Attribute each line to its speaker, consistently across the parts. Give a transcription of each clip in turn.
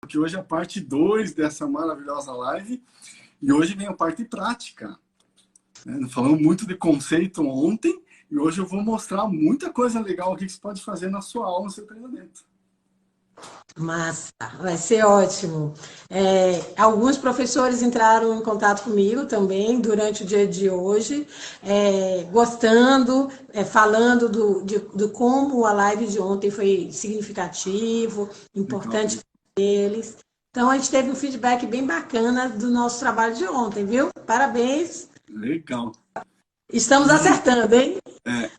Speaker 1: que hoje é a parte 2 dessa maravilhosa live e hoje vem a parte prática. Falamos muito de conceito ontem e hoje eu vou mostrar muita coisa legal aqui que você pode fazer na sua aula, no seu treinamento.
Speaker 2: Massa, vai ser ótimo. Alguns professores entraram em contato comigo também durante o dia de hoje, gostando, falando do como a live de ontem foi significativo, importante para eles. Então, a gente teve um feedback bem bacana do nosso trabalho de ontem, viu? Parabéns.
Speaker 1: Legal.
Speaker 2: Estamos acertando, hein?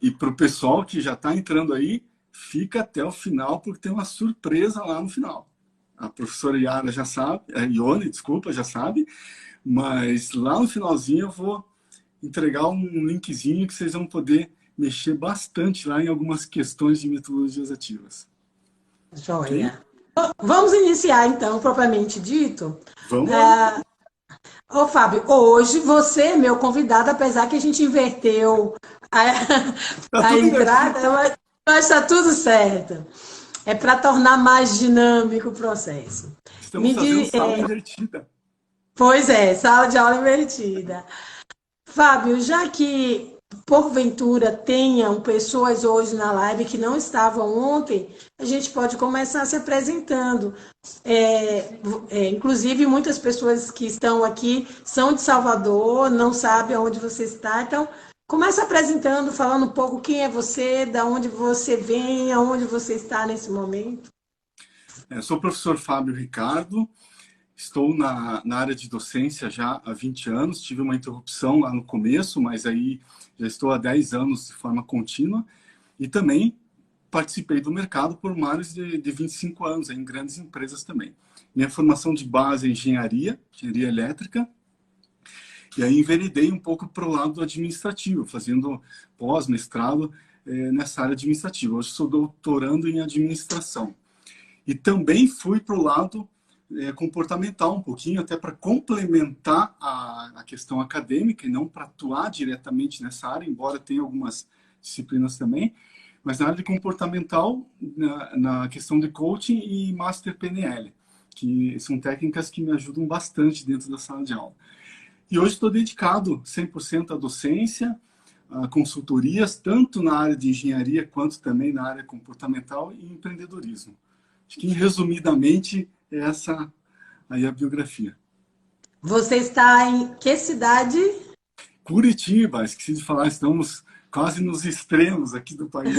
Speaker 1: E para o pessoal que já está entrando aí, fica até o final, porque tem uma surpresa lá no final. A professora Yara já sabe, a Ione, desculpa, já sabe, mas lá no finalzinho eu vou entregar um linkzinho que vocês vão poder mexer bastante lá em algumas questões de metodologias ativas.
Speaker 2: Joia. Okay? Vamos iniciar, então, propriamente dito.
Speaker 1: Vamos lá.
Speaker 2: Ô, Fábio, hoje você é meu convidado, apesar que a gente inverteu a entrada, mas está tudo certo. É para tornar mais dinâmico o processo.
Speaker 1: Estamos fazendo sala invertida.
Speaker 2: Pois é, sala de aula invertida. Fábio, já que porventura tenham pessoas hoje na live que não estavam ontem, a gente pode começar se apresentando. Inclusive, muitas pessoas que estão aqui são de Salvador, não sabem onde você está, então começa apresentando, falando um pouco quem é você, de onde você vem, aonde você está nesse momento.
Speaker 1: Eu sou o professor Fábio Ricardo, estou na área de docência já há 20 anos, tive uma interrupção lá no começo, mas aí já estou há 10 anos de forma contínua e também participei do mercado por mais de 25 anos, em grandes empresas também. Minha formação de base é engenharia elétrica, e aí enveredei um pouco para o lado administrativo, fazendo pós-mestrado nessa área administrativa. Hoje sou doutorando em administração. E também fui para o lado comportamental um pouquinho, até para complementar a questão acadêmica e não para atuar diretamente nessa área, embora tenha algumas disciplinas também, mas na área de comportamental, na questão de coaching e Master PNL, que são técnicas que me ajudam bastante dentro da sala de aula. E hoje estou dedicado 100% à docência, a consultorias, tanto na área de engenharia quanto também na área comportamental e empreendedorismo. Acho que, resumidamente, é essa aí a biografia.
Speaker 2: Você está em que cidade?
Speaker 1: Curitiba, esqueci de falar, estamos quase nos extremos aqui do país.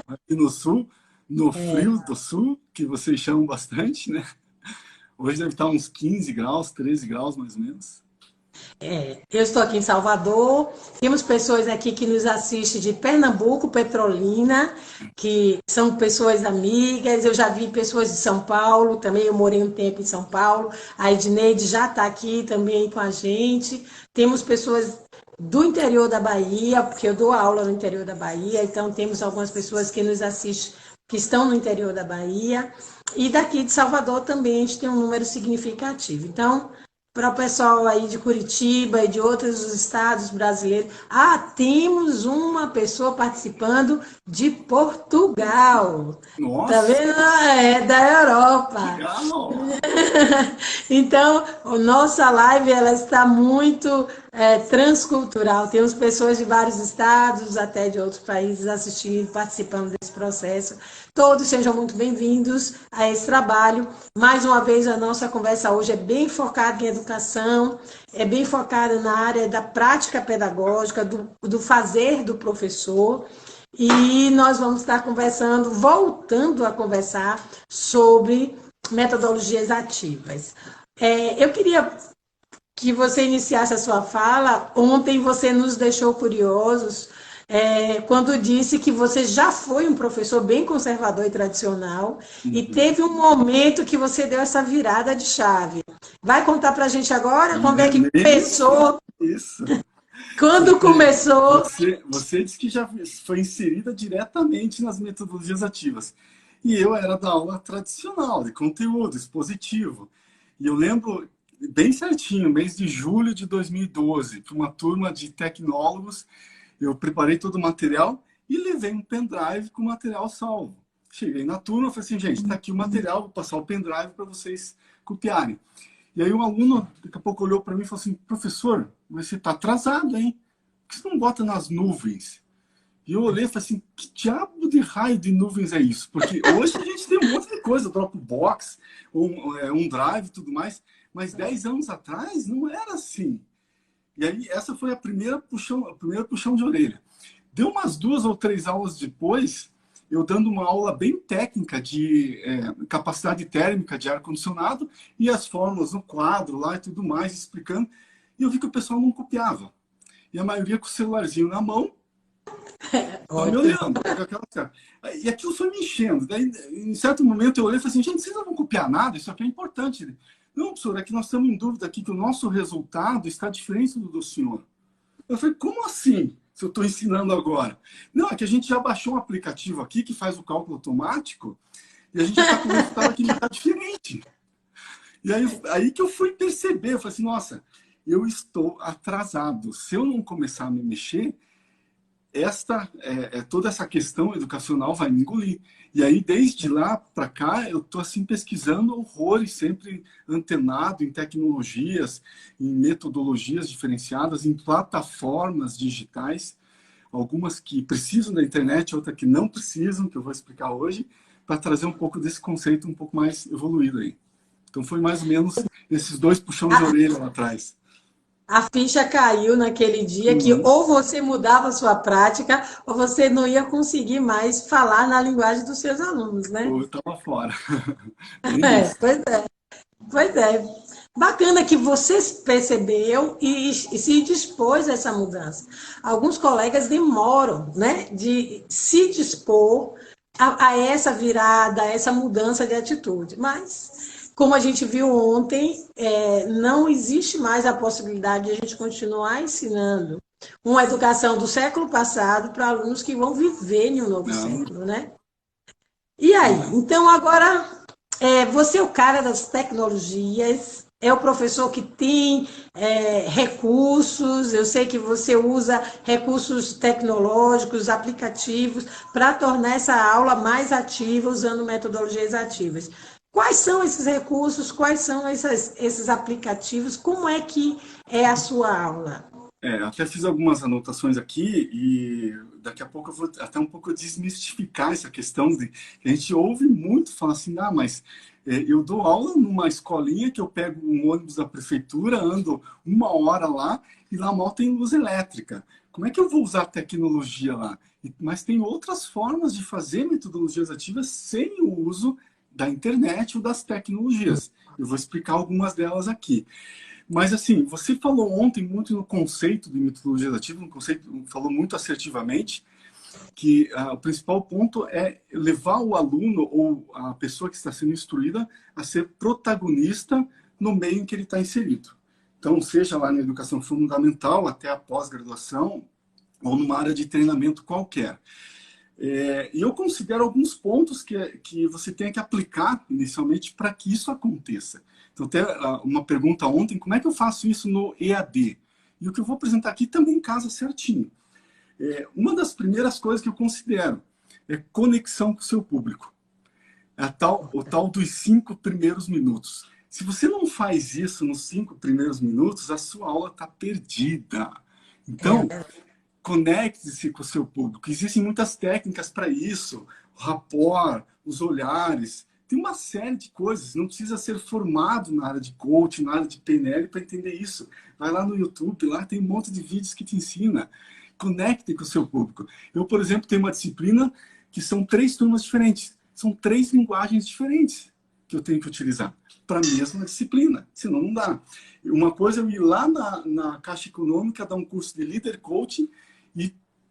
Speaker 1: Aqui no sul, no frio do sul, que vocês chamam bastante, né? Hoje deve estar uns 15 graus, 13 graus mais ou menos.
Speaker 2: Eu estou aqui em Salvador, temos pessoas aqui que nos assistem de Pernambuco, Petrolina, que são pessoas amigas, eu já vi pessoas de São Paulo, também eu morei um tempo em São Paulo, a Edneide já está aqui também com a gente, temos pessoas do interior da Bahia, porque eu dou aula no interior da Bahia, então temos algumas pessoas que nos assistem que estão no interior da Bahia, e daqui de Salvador também a gente tem um número significativo. Então, para o pessoal aí de Curitiba e de outros estados brasileiros. Temos uma pessoa participando de Portugal.
Speaker 1: Nossa!
Speaker 2: Tá vendo? É da Europa.
Speaker 1: Legal.
Speaker 2: Então, a nossa live ela está muito transcultural. Temos pessoas de vários estados, até de outros países assistindo, participando desse processo. Todos sejam muito bem-vindos a esse trabalho. Mais uma vez, a nossa conversa hoje é bem focada em educação, é bem focada na área da prática pedagógica, do fazer do professor. E nós vamos estar conversando, voltando a conversar sobre metodologias ativas. Eu queria que você iniciasse a sua fala. Ontem você nos deixou curiosos quando disse que você já foi um professor bem conservador e tradicional e teve um momento que você deu essa virada de chave. Vai contar para a gente agora quando é que começou?
Speaker 1: Isso.
Speaker 2: Quando começou?
Speaker 1: Você disse que já foi inserida diretamente nas metodologias ativas. E eu era da aula tradicional, de conteúdo, expositivo. E eu lembro bem certinho, mês de julho de 2012, para uma turma de tecnólogos, eu preparei todo o material e levei um pendrive com o material salvo. Cheguei na turma, falei assim, gente, está aqui o material, vou passar o pendrive para vocês copiarem. E aí um aluno, daqui a pouco, olhou para mim e falou assim, professor, mas você está atrasado, hein? Por que você não bota nas nuvens? E eu olhei e falei assim, que diabo de raio de nuvens é isso? Porque hoje a gente tem um monte de coisa, Dropbox, um Drive e tudo mais, mas 10 anos atrás não era assim. E aí essa foi a primeira puxão de orelha. Deu umas 2 ou 3 aulas depois, eu dando uma aula bem técnica de capacidade térmica de ar-condicionado e as fórmulas no quadro lá e tudo mais, explicando. E eu vi que o pessoal não copiava. E a maioria com o celularzinho na mão, só me olhando. E aquilo foi me enchendo. Daí, em certo momento, eu olhei e falei assim, gente, vocês não vão copiar nada? Isso aqui é importante. Não, professor, é que nós estamos em dúvida aqui que o nosso resultado está diferente do senhor. Eu falei, como assim? Se eu estou ensinando agora? Não, é que a gente já baixou um aplicativo aqui que faz o cálculo automático e a gente já está com o resultado aqui está diferente. E aí que eu fui perceber, eu falei assim, nossa, eu estou atrasado. Se eu não começar a me mexer, toda essa questão educacional vai me engolir. E aí, desde lá para cá, eu estou assim, pesquisando horrores, sempre antenado em tecnologias, em metodologias diferenciadas, em plataformas digitais, algumas que precisam da internet, outras que não precisam, que eu vou explicar hoje, para trazer um pouco desse conceito um pouco mais evoluído aí. Então, foi mais ou menos esses 2 puxões de orelha lá atrás.
Speaker 2: A ficha caiu naquele dia que ou você mudava a sua prática ou você não ia conseguir mais falar na linguagem dos seus alunos, né?
Speaker 1: Ou eu estava fora.
Speaker 2: Pois é. Pois é. Bacana que você percebeu e se dispôs a essa mudança. Alguns colegas demoram, né, de se dispor a essa virada, a essa mudança de atitude. Mas, como a gente viu ontem, não existe mais a possibilidade de a gente continuar ensinando uma educação do século passado para alunos que vão viver em um novo século, né? E aí? Então, agora, você é o cara das tecnologias, é o professor que tem recursos, eu sei que você usa recursos tecnológicos, aplicativos, para tornar essa aula mais ativa, usando metodologias ativas. Quais são esses recursos, quais são esses aplicativos, como é que é a sua aula?
Speaker 1: Até fiz algumas anotações aqui e daqui a pouco eu vou até um pouco desmistificar essa questão de que a gente ouve muito falar assim, mas eu dou aula numa escolinha que eu pego um ônibus da prefeitura, ando 1 hora lá e lá mal tem luz elétrica. Como é que eu vou usar tecnologia lá? Mas tem outras formas de fazer metodologias ativas sem o uso da internet ou das tecnologias. Eu vou explicar algumas delas aqui. Mas, assim, você falou ontem muito no conceito de metodologia ativa, falou muito assertivamente, que o principal ponto é levar o aluno ou a pessoa que está sendo instruída a ser protagonista no meio em que ele está inserido. Então, seja lá na educação fundamental, até a pós-graduação, ou numa área de treinamento qualquer. E eu considero alguns pontos que você tem que aplicar inicialmente para que isso aconteça. Então, até uma pergunta ontem, como é que eu faço isso no EAD? E o que eu vou apresentar aqui também casa certinho. Uma das primeiras coisas que eu considero é conexão com o seu público. O tal dos 5 primeiros minutos. Se você não faz isso nos 5 primeiros minutos, a sua aula está perdida. Então, conecte-se com o seu público. Existem muitas técnicas para isso. O rapport, os olhares. Tem uma série de coisas. Não precisa ser formado na área de coaching, na área de PNL para entender isso. Vai lá no YouTube, lá tem um monte de vídeos que te ensina. Conecte com o seu público. Eu, por exemplo, tenho uma disciplina que são 3 turmas diferentes. São 3 linguagens diferentes que eu tenho que utilizar para a mesma disciplina. Senão não dá. Uma coisa é eu ir lá na Caixa Econômica, dar um curso de Leader Coaching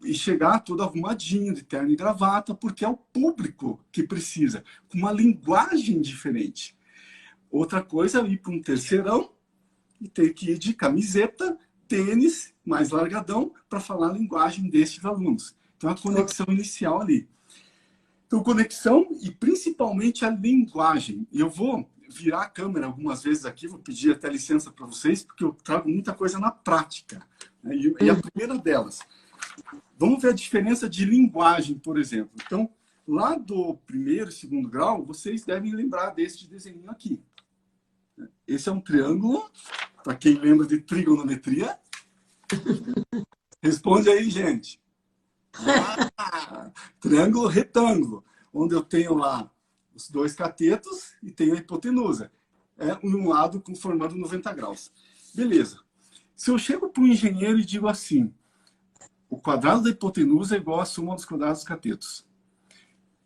Speaker 1: e chegar todo arrumadinho, de terno e gravata, porque é o público que precisa, com uma linguagem diferente. Outra coisa é ir para um terceirão e ter que ir de camiseta, tênis, mais largadão, para falar a linguagem destes alunos. Então, a conexão inicial ali. Então, conexão e principalmente a linguagem. E eu vou virar a câmera algumas vezes aqui, vou pedir até licença para vocês, porque eu trago muita coisa na prática. E a primeira delas, vamos ver a diferença de linguagem, por exemplo. Então, Lá do primeiro e segundo grau, vocês devem lembrar desse desenho aqui. Esse é um triângulo, para quem lembra de trigonometria. Responde aí, gente. Triângulo retângulo, onde eu tenho lá os dois catetos e tenho a hipotenusa. É um lado formando 90 graus. Beleza. Se eu chego para um engenheiro e digo assim, o quadrado da hipotenusa é igual à soma dos quadrados dos catetos.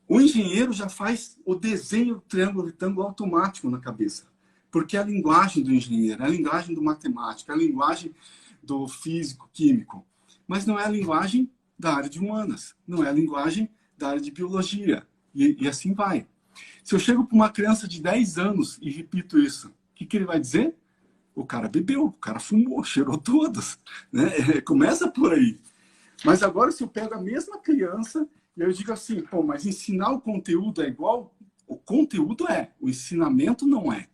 Speaker 1: O engenheiro já faz o desenho do triângulo retângulo automático na cabeça. Porque é a linguagem do engenheiro, é a linguagem do matemático, é a linguagem do físico, químico. Mas não é a linguagem da área de humanas, não é a linguagem da área de biologia. E assim vai. Se eu chego para uma criança de 10 anos e repito isso, o que ele vai dizer? O cara bebeu, o cara fumou, cheirou todas. Né? Começa por aí. Mas agora, se eu pego a mesma criança e eu digo assim, pô, mas ensinar o conteúdo é igual? O conteúdo é, o ensinamento não é.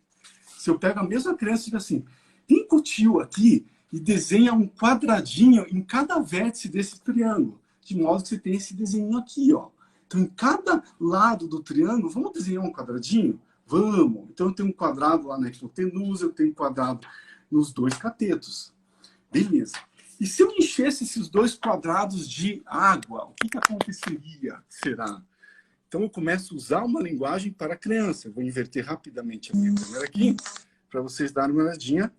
Speaker 1: Se eu pego a mesma criança e digo assim, pinca o tio aqui e desenha um quadradinho em cada vértice desse triângulo, de modo que você tem esse desenho aqui, ó. Então, em cada lado do triângulo, vamos desenhar um quadradinho? Vamos. Então, eu tenho um quadrado lá na hipotenusa, eu tenho um quadrado nos dois catetos. Beleza. E se eu enchesse esses dois quadrados de água, o que aconteceria? Será? Então, eu começo a usar uma linguagem para a criança. Eu vou inverter rapidamente a minha câmera aqui, para vocês darem uma olhadinha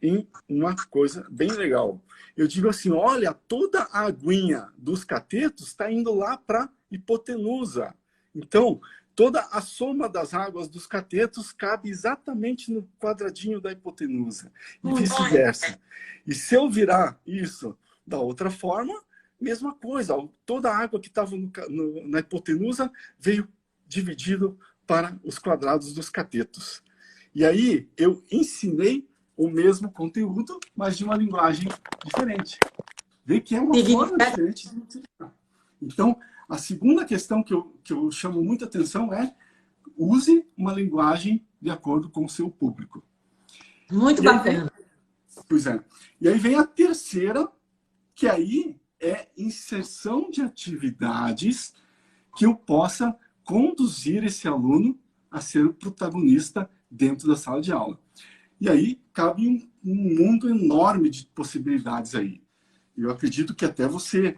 Speaker 1: em uma coisa bem legal. Eu digo assim, olha, toda a aguinha dos catetos está indo lá para a hipotenusa. Então, toda a soma das águas dos catetos cabe exatamente no quadradinho da hipotenusa. E vice-versa. E se eu virar isso da outra forma, mesma coisa. Toda a água que estava na hipotenusa veio dividido para os quadrados dos catetos. E aí, eu ensinei o mesmo conteúdo, mas de uma linguagem diferente. Vê que é uma forma diferente de utilizar. Então, a segunda questão que eu chamo muita atenção é use uma linguagem de acordo com o seu público.
Speaker 2: Muito bacana.
Speaker 1: Pois é. E aí vem a terceira, que aí é inserção de atividades que eu possa conduzir esse aluno a ser o protagonista dentro da sala de aula. E aí cabe um mundo enorme de possibilidades aí. Eu acredito que até você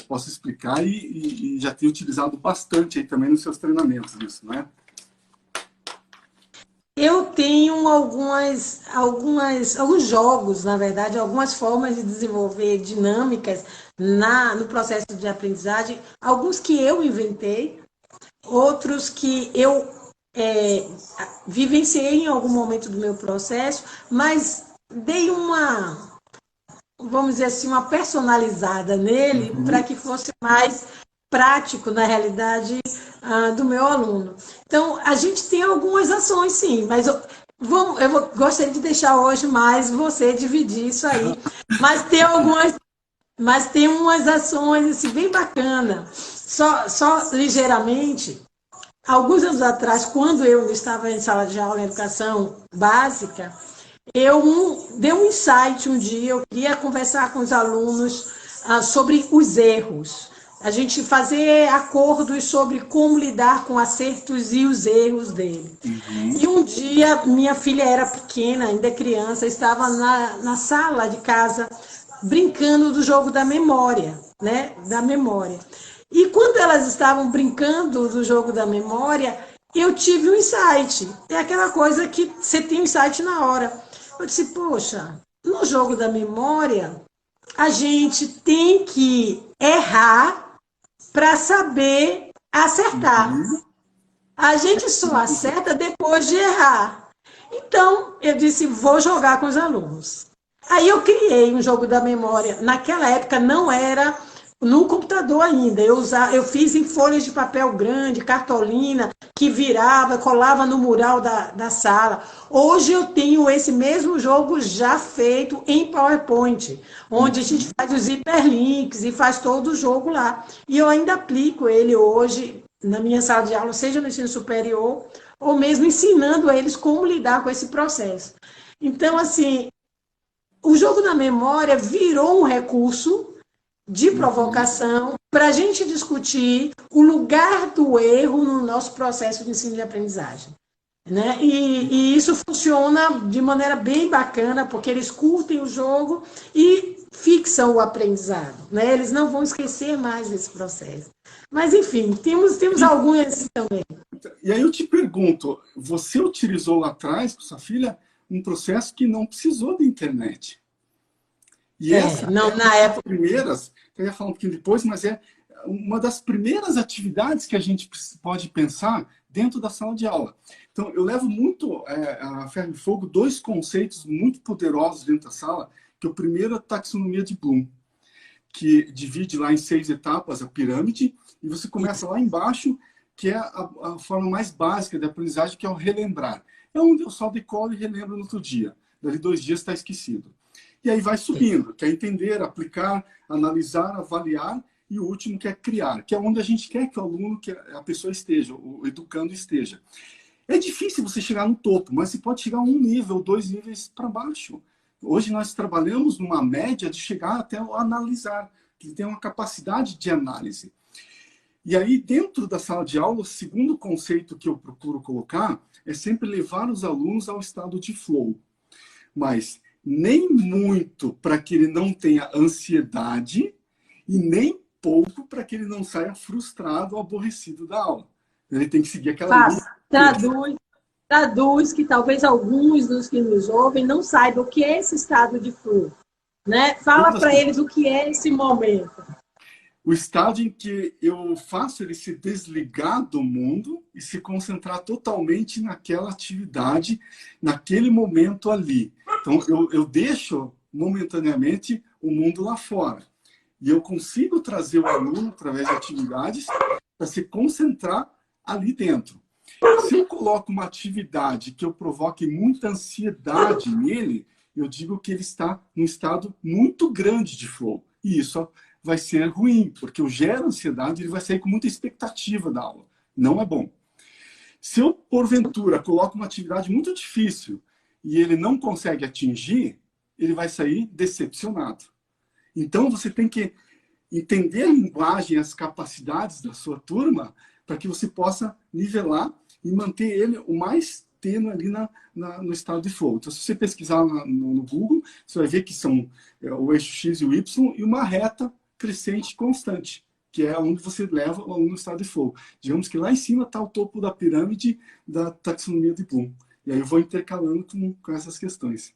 Speaker 1: possa explicar e já tem utilizado bastante aí também nos seus treinamentos isso, né?
Speaker 2: Eu tenho alguns jogos, na verdade, algumas formas de desenvolver dinâmicas no processo de aprendizagem, alguns que eu inventei, outros que eu vivenciei em algum momento do meu processo, mas dei vamos dizer assim, uma personalizada nele para que fosse mais prático, na realidade, do meu aluno. Então, a gente tem algumas ações, sim, mas gostaria de deixar hoje mais você dividir isso aí. Mas tem umas ações assim, bem bacanas. Só ligeiramente, alguns anos atrás, quando eu estava em sala de aula em educação básica, eu dei um insight um dia, eu queria conversar com os alunos sobre os erros. A gente fazer acordos sobre como lidar com acertos e os erros dele. E um dia, minha filha era pequena, ainda criança, estava na sala de casa brincando do jogo da memória, né? Da memória. E quando elas estavam brincando do jogo da memória, eu tive um insight. É aquela coisa que você tem um insight na hora. Eu disse, poxa, no jogo da memória, a gente tem que errar para saber acertar. A gente só acerta depois de errar. Então, eu disse, vou jogar com os alunos. Aí eu criei um jogo da memória. Naquela época não era no computador ainda. Eu fiz em folhas de papel grande, cartolina, que virava, colava no mural da sala. Hoje eu tenho esse mesmo jogo já feito em PowerPoint, onde a gente faz os hiperlinks e faz todo o jogo lá. E eu ainda aplico ele hoje na minha sala de aula, seja no ensino superior, ou mesmo ensinando a eles como lidar com esse processo. Então, assim, o jogo da memória virou um recurso de provocação, para a gente discutir o lugar do erro no nosso processo de ensino e aprendizagem. Né? E isso funciona de maneira bem bacana, porque eles curtem o jogo e fixam o aprendizado. Né? Eles não vão esquecer mais desse processo. Mas, enfim, temos algumas também.
Speaker 1: E aí eu te pergunto, você utilizou lá atrás, com sua filha, um processo que não precisou da internet. E essa
Speaker 2: não,
Speaker 1: é uma
Speaker 2: na
Speaker 1: das
Speaker 2: época...
Speaker 1: primeiras, eu ia falar um pouquinho depois, mas é uma das primeiras atividades que a gente pode pensar dentro da sala de aula. Então, eu levo muito a ferro e fogo dois conceitos muito poderosos dentro da sala, que o primeiro é a taxonomia de Bloom, que divide lá em 6 etapas a pirâmide, e você começa lá embaixo, que é a forma mais básica de aprendizagem, que é o relembrar. É onde eu só decolo e relembro no outro dia. Dali 2 dias está esquecido. E aí vai subindo, que é entender, aplicar, analisar, avaliar, e o último que é criar, que é onde a gente quer que o aluno, que a pessoa esteja, o educando esteja. É difícil você chegar no topo, mas você pode chegar 1 nível, 2 níveis para baixo. Hoje nós trabalhamos numa média de chegar até o analisar, que tem uma capacidade de análise. E aí, dentro da sala de aula, o segundo conceito que eu procuro colocar é sempre levar os alunos ao estado de flow. Mas nem muito para que ele não tenha ansiedade e nem pouco para que ele não saia frustrado ou aborrecido da aula. Ele tem que seguir aquela linha.
Speaker 2: Traduz que talvez alguns dos que nos ouvem não saibam o que é esse estado de flow. Né? Fala para eles o que é esse momento.
Speaker 1: O estado em que eu faço ele se desligar do mundo e se concentrar totalmente naquela atividade, naquele momento ali. Então, eu deixo momentaneamente o mundo lá fora. E eu consigo trazer o aluno, através de atividades, para se concentrar ali dentro. Se eu coloco uma atividade que eu provoque muita ansiedade nele, eu digo que ele está num estado muito grande de flow. E isso vai ser ruim, porque eu gero ansiedade, ele vai sair com muita expectativa da aula. Não é bom. Se eu, porventura, coloco uma atividade muito difícil e ele não consegue atingir, ele vai sair decepcionado. Então, você tem que entender a linguagem, as capacidades da sua turma, para que você possa nivelar e manter ele o mais tênue ali no estado de flow. Então, se você pesquisar no Google, você vai ver que são o eixo X e o Y e uma reta crescente constante, que é onde você leva o aluno no estado de flow. Digamos que lá em cima está o topo da pirâmide da taxonomia de Bloom. E aí eu vou intercalando com essas questões.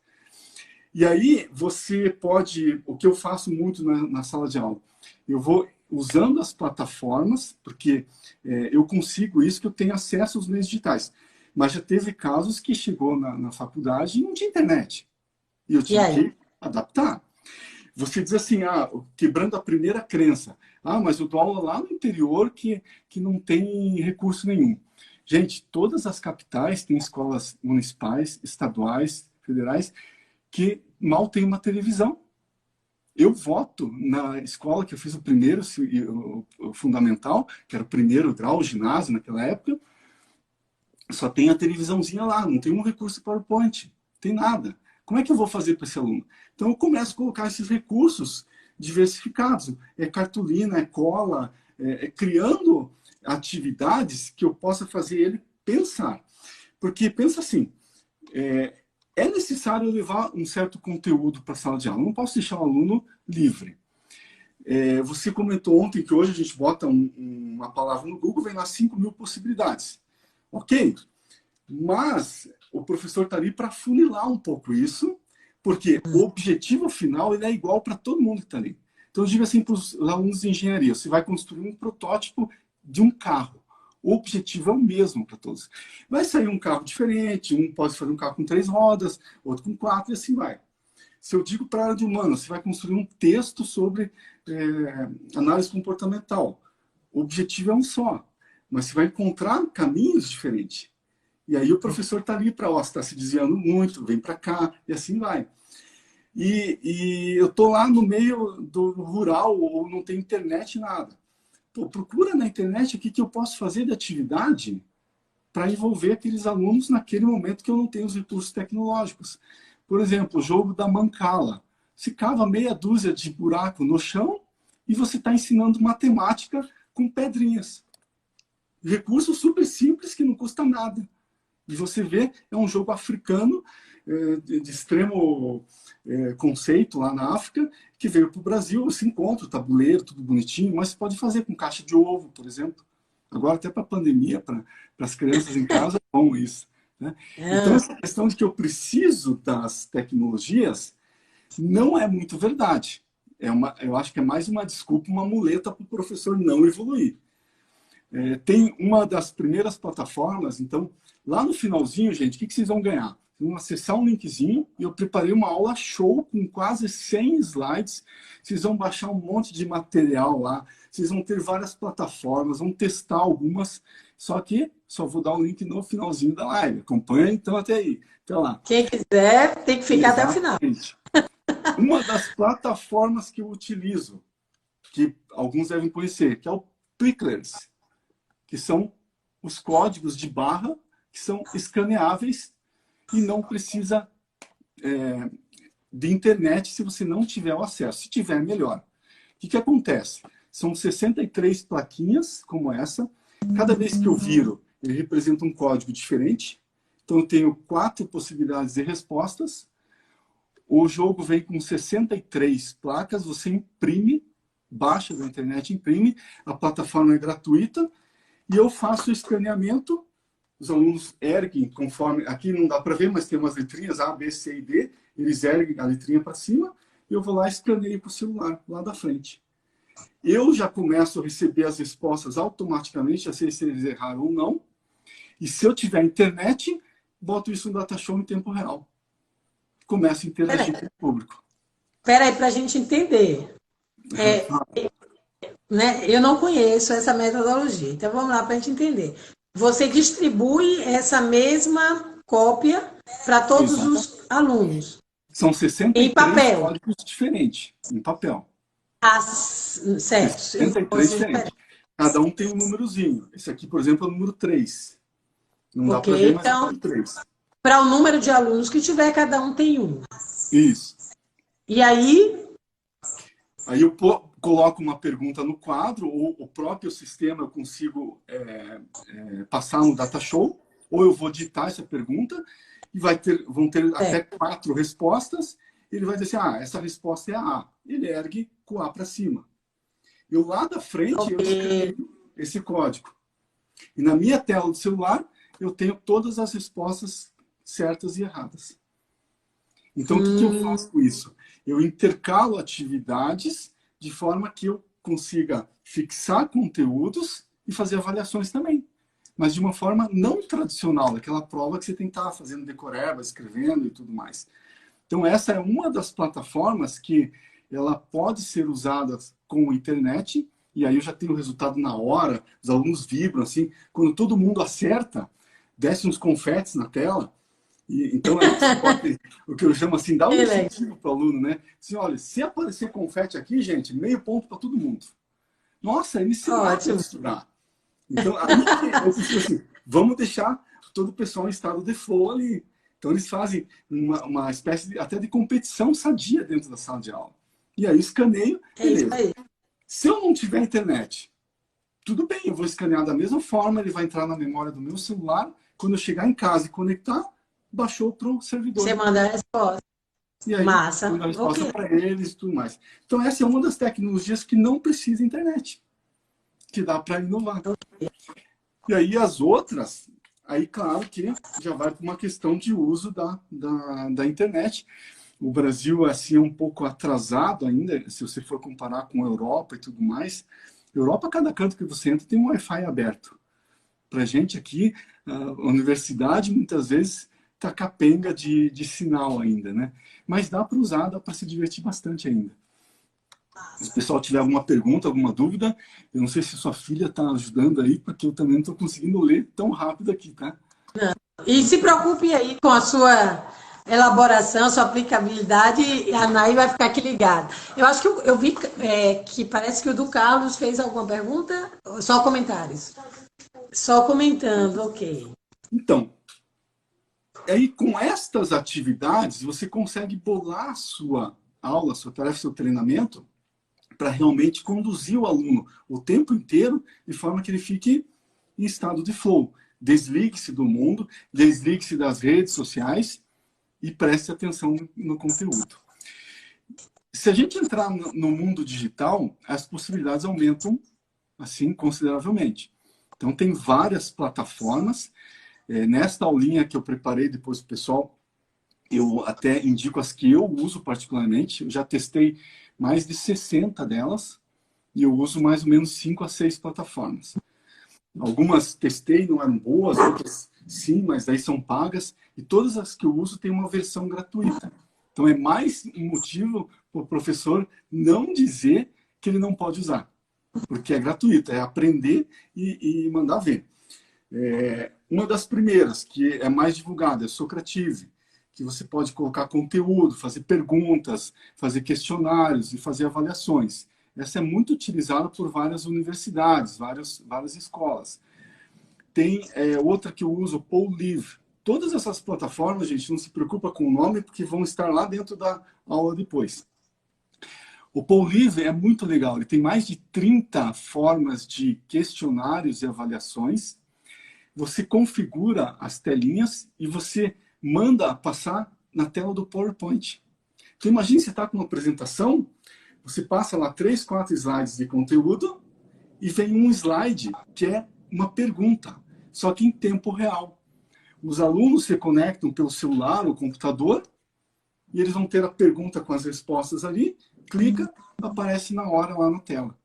Speaker 1: E aí você pode, o que eu faço muito na sala de aula, eu vou usando as plataformas, porque eu consigo isso, que eu tenho acesso aos meios digitais. Mas já teve casos que chegou na faculdade e não tinha internet. E eu tive que adaptar. Você diz assim, quebrando a primeira crença. Mas eu dou aula lá no interior que não tem recurso nenhum. Gente, todas as capitais têm escolas municipais, estaduais, federais, que mal tem uma televisão. Eu voto na escola que eu fiz o primeiro, o fundamental, que era o primeiro grau, o ginásio naquela época, só tem a televisãozinha lá, não tem um recurso PowerPoint, não tem nada. Como é que eu vou fazer para esse aluno? Então eu começo a colocar esses recursos diversificados. É cartolina, é cola, criando atividades que eu possa fazer ele pensar. Porque pensa assim, é necessário levar um certo conteúdo para a sala de aula. Eu não posso deixar o aluno livre. Você comentou ontem que hoje a gente bota uma palavra no Google, vem lá 5.000 possibilidades. Ok? Mas o professor está ali para funilar um pouco isso, porque o objetivo final ele é igual para todo mundo que está ali. Então eu digo assim para os alunos de engenharia, você vai construir um protótipo de um carro. O objetivo é o mesmo para todos. Vai sair um carro diferente, um pode fazer um carro com 3 rodas, outro com 4 e assim vai. Se eu digo para a área de humanos, você vai construir um texto sobre análise comportamental. O objetivo é um só, mas você vai encontrar caminhos diferentes. E aí o professor está ali para, está se desviando muito, vem para cá, e assim vai. E eu estou lá no meio do rural, ou não tem internet, nada. Procura na internet o que eu posso fazer de atividade para envolver aqueles alunos naquele momento que eu não tenho os recursos tecnológicos. Por exemplo, o jogo da mancala. Se cava meia dúzia de buraco no chão e você está ensinando matemática com pedrinhas. Recurso super simples que não custa nada. E você vê, é um jogo africano de extremo conceito lá na África, que veio para o Brasil, você encontra o tabuleiro, tudo bonitinho, mas você pode fazer com caixa de ovo, por exemplo. Agora, até para a pandemia, para as crianças em casa, é bom isso. Né? Então, essa questão de que eu preciso das tecnologias não é muito verdade. Eu acho que é mais uma desculpa, uma muleta para o professor não evoluir. Tem uma das primeiras plataformas, então, lá no finalzinho, gente, o que vocês vão ganhar? Vocês vão acessar um linkzinho e eu preparei uma aula show com quase 100 slides. Vocês vão baixar um monte de material lá, vocês vão ter várias plataformas, vão testar algumas, só que só vou dar o link no finalzinho da live. Acompanha então até aí. Até lá.
Speaker 2: Quem quiser tem que ficar
Speaker 1: Exatamente.
Speaker 2: até o final.
Speaker 1: Uma das plataformas que eu utilizo, que alguns devem conhecer, que é o Picklers, que são os códigos de barra que são escaneáveis e não precisa de internet se você não tiver o acesso. Se tiver, melhor. O que acontece? São 63 plaquinhas como essa. Cada vez que eu viro, ele representa um código diferente. Então, eu tenho 4 possibilidades de respostas. O jogo vem com 63 placas. Você imprime, baixa da internet, imprime. A plataforma é gratuita. E eu faço o escaneamento. Os alunos erguem conforme... Aqui não dá para ver, mas tem umas letrinhas A, B, C e D. Eles erguem a letrinha para cima. E eu vou lá e escaneio para o celular, lá da frente. Eu já começo a receber as respostas automaticamente, já sei se eles erraram ou não. E se eu tiver internet, boto isso no DataShow em tempo real. Começo a interagir com o público.
Speaker 2: Espera aí, para a gente entender. Né? Eu não conheço essa metodologia, então vamos lá para a gente entender. Você distribui essa mesma cópia para todos os alunos.
Speaker 1: São 63 códigos diferentes, em papel.
Speaker 2: Certo.
Speaker 1: 63 diferentes. Cada um tem um númerozinho. Esse aqui, por exemplo, é o número 3. Não dá para ver, mas é o número 3.
Speaker 2: Para o número de alunos que tiver, cada um tem um.
Speaker 1: Isso.
Speaker 2: E aí...
Speaker 1: Aí eu coloco uma pergunta no quadro, ou o próprio sistema eu consigo passar no DataShow, ou eu vou digitar essa pergunta, e vão ter até 4 respostas, e ele vai dizer assim, essa resposta é a A. Ele ergue com A para cima. Eu lá da frente, eu escrevo esse código. E na minha tela do celular, eu tenho todas as respostas certas e erradas. Então, o que eu faço com isso? Eu intercalo atividades de forma que eu consiga fixar conteúdos e fazer avaliações também. Mas de uma forma não tradicional, daquela prova que você tem que estar fazendo decoreba, escrevendo e tudo mais. Então, essa é uma das plataformas que ela pode ser usada com a internet, e aí eu já tenho o resultado na hora, os alunos vibram, assim, quando todo mundo acerta, desce uns confetes na tela, e, então pode, o que eu chamo assim, dá um incentivo para o aluno, né? Assim, olha, se aparecer confete aqui, gente, meio ponto para todo mundo. Nossa, ele se mata a estudar. Então, aí eu preciso assim, vamos deixar todo o pessoal em estado de flow ali. Então, eles fazem uma espécie até de competição sadia dentro da sala de aula. E aí, escaneio, beleza. Se eu não tiver internet, tudo bem, eu vou escanear da mesma forma, ele vai entrar na memória do meu celular. Quando eu chegar em casa e conectar, baixou para o servidor.
Speaker 2: Você manda a resposta.
Speaker 1: E aí, manda a resposta para eles e tudo mais. Então, essa é uma das tecnologias que não precisa internet, que dá para inovar. E aí, as outras, aí, claro que já vai para uma questão de uso da internet. O Brasil, assim, é um pouco atrasado ainda, se você for comparar com a Europa e tudo mais. Europa, cada canto que você entra, tem um Wi-Fi aberto. Para a gente aqui, a universidade, muitas vezes, está capenga de sinal ainda, né? Mas dá para usar, dá para se divertir bastante ainda. Se o pessoal tiver alguma pergunta, alguma dúvida, eu não sei se sua filha está ajudando aí, porque eu também não estou conseguindo ler tão rápido aqui, tá?
Speaker 2: E se preocupe aí com a sua elaboração, sua aplicabilidade, e a Nay vai ficar aqui ligada. Eu acho que eu vi que parece que o do Carlos fez alguma pergunta, só comentários. Só comentando, ok.
Speaker 1: Então, aí com estas atividades, você consegue bolar a sua aula, sua tarefa, seu treinamento, para realmente conduzir o aluno o tempo inteiro, de forma que ele fique em estado de flow. Desligue-se do mundo, desligue-se das redes sociais e preste atenção no conteúdo. Se a gente entrar no mundo digital, as possibilidades aumentam assim consideravelmente. Então tem várias plataformas. Nesta aulinha que eu preparei depois para o pessoal, eu até indico as que eu uso particularmente. Eu já testei mais de 60 delas e eu uso mais ou menos 5 a 6 plataformas. Algumas testei, não eram boas, outras sim, mas daí são pagas. E todas as que eu uso têm uma versão gratuita. Então é mais um motivo para o professor não dizer que ele não pode usar. Porque é gratuito, é aprender e mandar ver. Uma das primeiras, que é mais divulgada, é Socrative, que você pode colocar conteúdo, fazer perguntas, fazer questionários e fazer avaliações. Essa é muito utilizada por várias universidades, várias escolas. Tem outra que eu uso, Poulive. Todas essas plataformas, gente, não se preocupa com o nome, porque vão estar lá dentro da aula depois. O Poulive é muito legal, ele tem mais de 30 formas de questionários e avaliações. Você configura as telinhas e você manda passar na tela do PowerPoint. Então, imagine você está com uma apresentação, você passa lá 3, 4 slides de conteúdo e vem um slide que é uma pergunta, só que em tempo real. Os alunos se conectam pelo celular ou computador e eles vão ter a pergunta com as respostas ali, clica, aparece na hora lá na tela.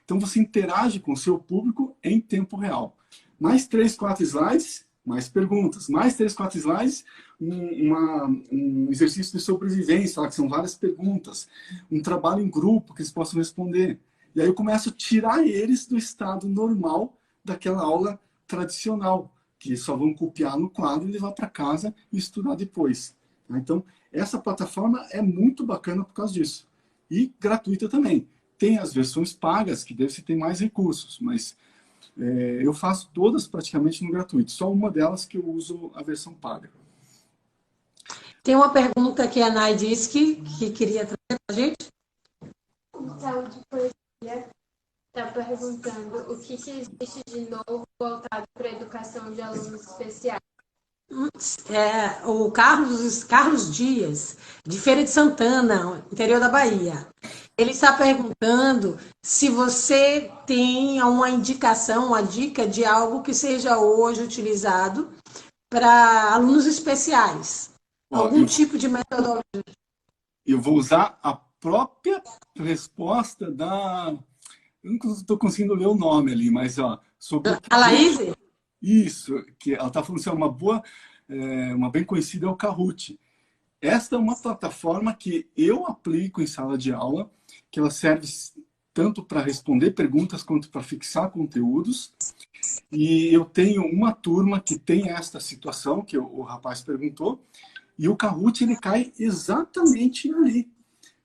Speaker 1: Então, você interage com o seu público em tempo real. Mais 3, 4 slides, mais perguntas. Mais 3, 4 slides, um exercício de sobrevivência, lá, que são várias perguntas. Um trabalho em grupo que eles possam responder. E aí eu começo a tirar eles do estado normal daquela aula tradicional, que só vão copiar no quadro e levar para casa e estudar depois. Então, essa plataforma é muito bacana por causa disso. E gratuita também. Tem as versões pagas, que deve ter mais recursos, mas eu faço todas praticamente no gratuito. Só uma delas que eu uso a versão paga.
Speaker 2: Tem uma pergunta que a Nay disse que queria trazer para a gente.
Speaker 3: Saúde Poesia está perguntando o que existe de novo voltado para a educação de alunos especiais.
Speaker 2: O Carlos Dias, de Feira de Santana, interior da Bahia. Ele está perguntando se você tem uma indicação, uma dica de algo que seja hoje utilizado para alunos especiais. Algum tipo de metodologia.
Speaker 1: Eu vou usar a própria resposta da... Eu não estou conseguindo ler o nome ali, mas sobre...
Speaker 2: A Laís?
Speaker 1: Isso, que ela está falando assim, uma bem conhecida é o Kahoot. Esta é uma plataforma que eu aplico em sala de aula, que ela serve tanto para responder perguntas quanto para fixar conteúdos. E eu tenho uma turma que tem esta situação, que o rapaz perguntou, e o Kahoot ele cai exatamente ali,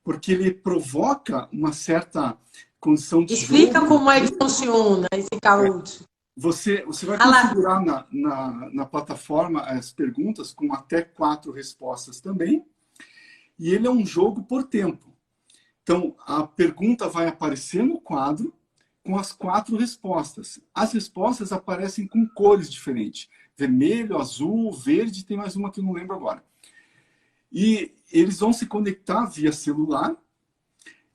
Speaker 1: porque ele provoca uma certa condição de
Speaker 2: Explica
Speaker 1: jogo.
Speaker 2: como é que funciona esse Kahoot.
Speaker 1: Você vai configurar na plataforma as perguntas com até 4 respostas também. E ele é um jogo por tempo. Então, a pergunta vai aparecer no quadro com as 4 respostas. As respostas aparecem com cores diferentes. Vermelho, azul, verde, tem mais uma que eu não lembro agora. E eles vão se conectar via celular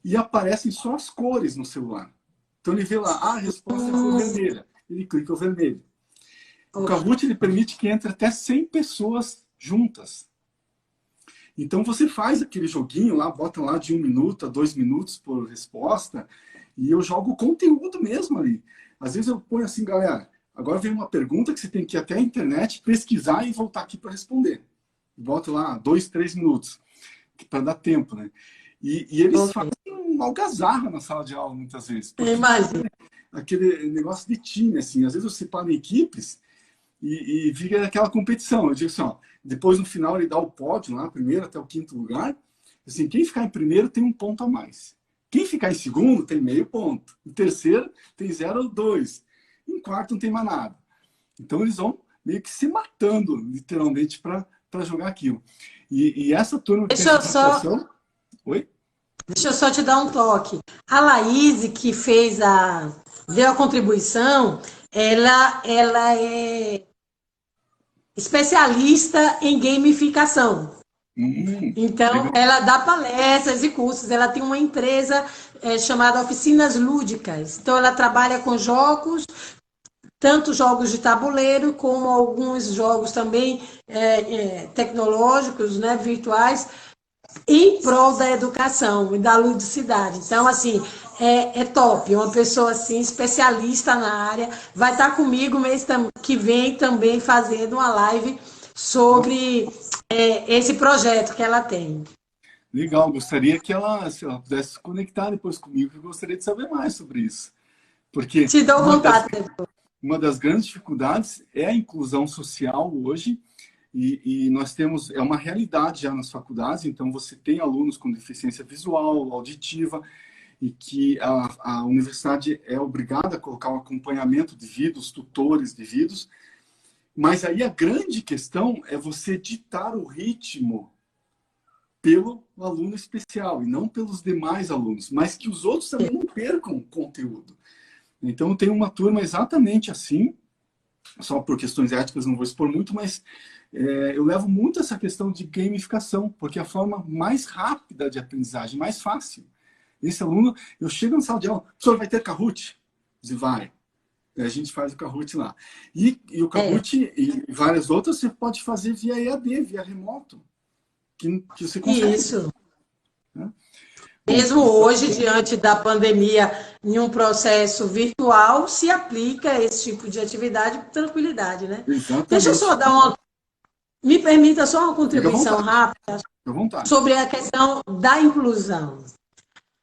Speaker 1: e aparecem só as cores no celular. Então, ele vê lá, a resposta é vermelha. Ele clica o vermelho. O Kahoot ele permite que entre até 100 pessoas juntas. Então você faz aquele joguinho lá, bota lá de 1 minuto a 2 minutos por resposta, e eu jogo conteúdo mesmo ali. Às vezes eu ponho assim, galera, agora vem uma pergunta que você tem que ir até a internet, pesquisar e voltar aqui para responder. Boto lá 2, 3 minutos, para dar tempo, né? E eles fazem uma algazarra na sala de aula, muitas vezes.
Speaker 2: Imagina.
Speaker 1: Aquele negócio de time, assim. Às vezes eu separo equipes e fica aquela competição. Eu digo assim, depois no final ele dá o pódio lá, primeiro até o 5º lugar. Assim, quem ficar em primeiro tem 1 ponto a mais. Quem ficar em segundo tem meio ponto. Em terceiro tem 0 ou 2. Em quarto não tem mais nada. Então eles vão meio que se matando, literalmente, para jogar aquilo. E essa turma que tem essa situação... Oi?
Speaker 2: Deixa eu só te dar um toque. A Laís, que deu a contribuição, ela é especialista em gamificação. Então,
Speaker 1: Legal.
Speaker 2: ela dá palestras e cursos. Ela tem uma empresa chamada Oficinas Lúdicas. Então, ela trabalha com jogos, tanto jogos de tabuleiro, como alguns jogos também tecnológicos, né, virtuais, em prol da educação e da ludicidade. Então, assim, é top. Uma pessoa assim, especialista na área, vai estar comigo mês que vem também fazendo uma live sobre esse projeto que ela tem.
Speaker 1: Legal, gostaria que ela, se ela pudesse se conectar depois comigo, que eu gostaria de saber mais sobre isso. Porque
Speaker 2: Te dou vontade.
Speaker 1: uma das grandes dificuldades é a inclusão social hoje, e nós temos, é uma realidade já nas faculdades, então você tem alunos com deficiência visual, auditiva, e que a universidade é obrigada a colocar um acompanhamento devido, os tutores devidos, mas aí a grande questão é você ditar o ritmo pelo aluno especial e não pelos demais alunos, mas que os outros também não percam conteúdo. Então, eu tenho uma turma exatamente assim, só por questões éticas não vou expor muito, mas eu levo muito essa questão de gamificação, porque é a forma mais rápida de aprendizagem, mais fácil. Esse aluno, eu chego na sala de aula, professor, vai ter Kahoot? Diz, vai. A gente faz o Kahoot lá. E o Kahoot e várias outras você pode fazer via EAD, via remoto, que você consegue.
Speaker 2: Isso.
Speaker 1: Né?
Speaker 2: Mesmo hoje, diante da pandemia, em um processo virtual, se aplica esse tipo de atividade com tranquilidade, né?
Speaker 1: Exatamente.
Speaker 2: Deixa eu só dar uma... Me permita só uma contribuição
Speaker 1: Fica à vontade.
Speaker 2: rápida
Speaker 1: Fica à vontade.
Speaker 2: sobre a questão da inclusão.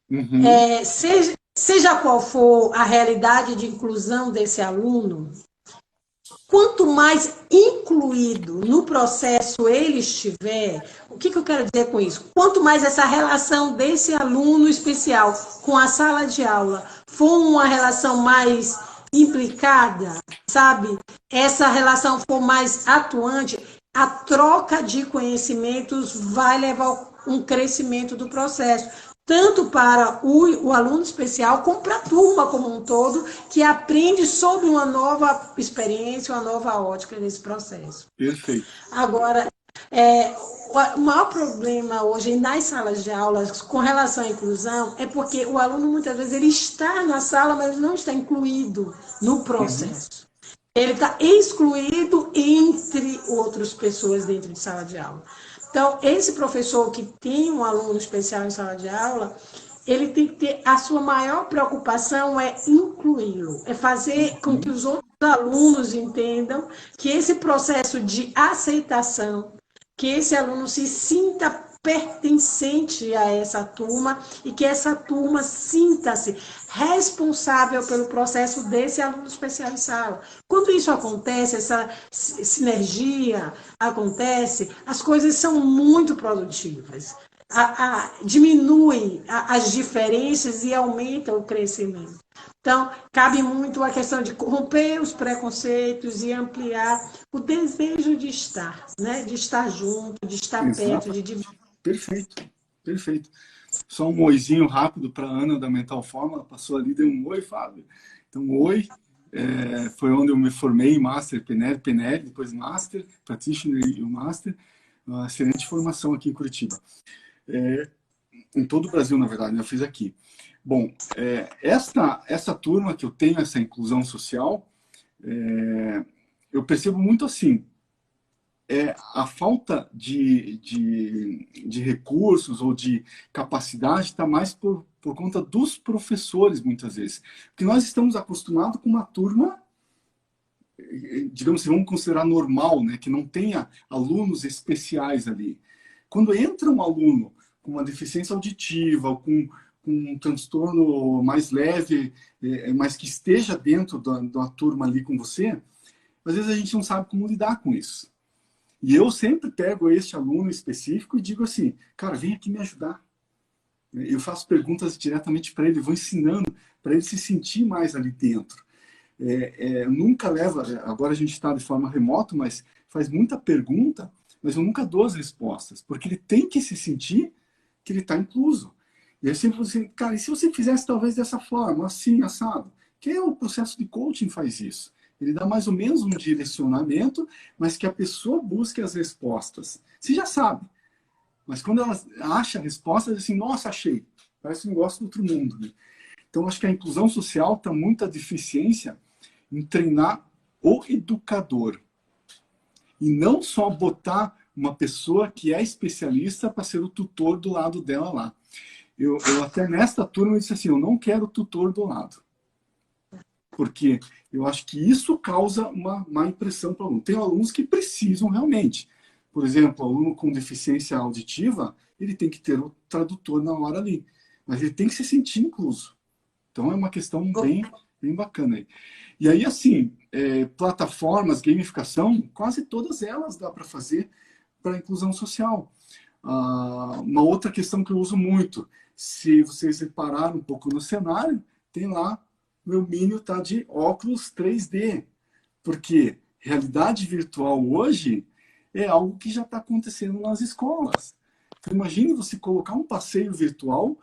Speaker 1: Uhum.
Speaker 2: Seja qual for a realidade de inclusão desse aluno, quanto mais incluído no processo ele estiver, o que eu quero dizer com isso? Quanto mais essa relação desse aluno especial com a sala de aula for uma relação mais implicada, sabe? Essa relação for mais atuante, a troca de conhecimentos vai levar um crescimento do processo, tanto para o aluno especial, como para a turma como um todo, que aprende sobre uma nova experiência, uma nova ótica nesse processo.
Speaker 1: Perfeito.
Speaker 2: Agora, o maior problema hoje nas salas de aulas com relação à inclusão é porque o aluno, muitas vezes, ele está na sala, mas não está incluído no processo. Ele está excluído entre outras pessoas dentro de sala de aula. Então, esse professor que tem um aluno especial em sala de aula, ele tem que ter, a sua maior preocupação é incluí-lo, é fazer com que os outros alunos entendam que esse processo de aceitação, que esse aluno se sinta pertencente a essa turma e que essa turma sinta-se responsável pelo processo desse aluno especial em sala. Quando isso acontece, essa sinergia acontece, as coisas são muito produtivas. Diminui as diferenças e aumenta o crescimento. Então, cabe muito a questão de romper os preconceitos e ampliar o desejo de estar, né? De estar junto, de estar perto, de dividir.
Speaker 1: Perfeito, perfeito. Só um oizinho rápido para a Ana da Mental Forma, ela passou ali, deu um oi, Fábio. Então, oi, foi onde eu me formei em Master PNL, depois Master, Practitioner e o Master. Uma excelente formação aqui em Curitiba. Em todo o Brasil, na verdade, eu fiz aqui. Bom, essa turma que eu tenho, essa inclusão social, eu percebo muito assim, a falta de recursos ou de capacidade está mais por conta dos professores, muitas vezes. Porque nós estamos acostumados com uma turma, digamos assim, vamos considerar normal, né? Que não tenha alunos especiais ali. Quando entra um aluno com uma deficiência auditiva, ou com um transtorno mais leve, mas que esteja dentro da turma ali com você, às vezes a gente não sabe como lidar com isso. E eu sempre pego este aluno específico e digo assim, cara, vem aqui me ajudar. Eu faço perguntas diretamente para ele, vou ensinando para ele se sentir mais ali dentro. Nunca leva, agora a gente está de forma remota, mas faz muita pergunta, mas eu nunca dou as respostas, porque ele tem que se sentir que ele está incluso. E aí sempre você, cara, e se você fizesse talvez dessa forma, assim, assado? Que é o processo de coaching faz isso. Ele dá mais ou menos um direcionamento, mas que a pessoa busque as respostas. Você já sabe, mas quando ela acha a resposta, ela diz assim, nossa, achei. Parece um negócio do outro mundo. Né? Então, acho que a inclusão social está muita deficiência em treinar o educador. E não só botar uma pessoa que é especialista para ser o tutor do lado dela lá. Eu até nesta turma eu disse assim, eu não quero tutor do lado. Porque eu acho que isso causa uma má impressão para o aluno. Tem alunos que precisam realmente. Por exemplo, o aluno com deficiência auditiva, ele tem que ter o tradutor na hora ali. Mas ele tem que se sentir incluso. Então é uma questão bem bacana aí. E aí, assim, plataformas, gamificação, quase todas elas dá para fazer para a inclusão social. Uma outra questão que eu uso muito, se vocês repararam um pouco no cenário, tem lá, meu Minion tá de óculos 3D, porque realidade virtual hoje é algo que já está acontecendo nas escolas. Então, imagine você colocar um passeio virtual